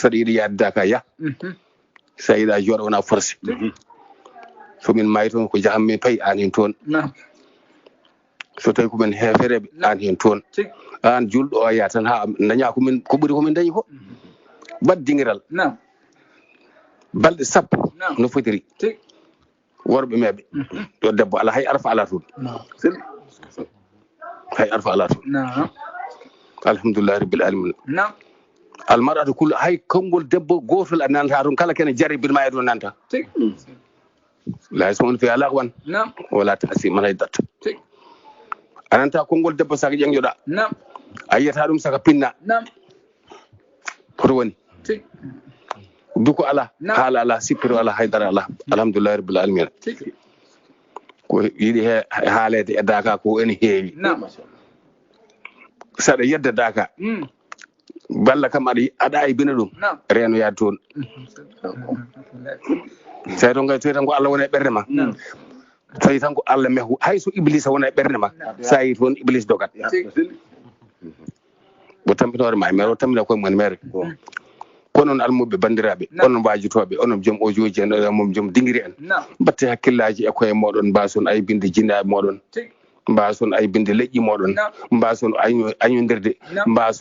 saɗa yiɗi yaade Dakar ya sa yiɗa jooɗo wona forcé somin maayi toon ko jahammi payi an hen toon so tawi komin hefereɓe an hen toon an julɗo o yaa tan ha daña ko ɓuuri komin dañi ko bat dingiral balɗe sappo no fotiri worɓe meɓe ɗo debbo ala hay arfa ala toon hay arfa ala toon alhamdulillahi rabbil alamin almar'atu kullu hay konngol debbo gotol a nanta toon kala kene jari birma e ɗo nanta la so on fi ala wan wala tasi man hay datta ananta konngol debbo saka ƴeŋƴoɗa a yiyata ɗum saka pinna hoto woni duko ala haala ala sippiro ala haydara ala alhamdulillahi rabbil alamin ko yiɗi he haalede e Dakar ko ene heewi saɗa yedda Dakar balla kam aɗa aybina ɗum reeno yaade toon tawi to tawi tan ko Allah woni e ɓerde ma tawi tan ko Allah mehu hay so Iblisa wona e ɓerde ma sa yi toon Iblis dogat bo tampinore ma mere o tampina koye mon mere ko noon almuɓe bandiraɓe onon wajutoɓe onon joom ojoji en mom joom dinguiri en batte hakkillaji e koye moɗon mbason aybinde jinnaɓe moɗon mbason aybinde leƴƴi moɗon mbason añodirde mbason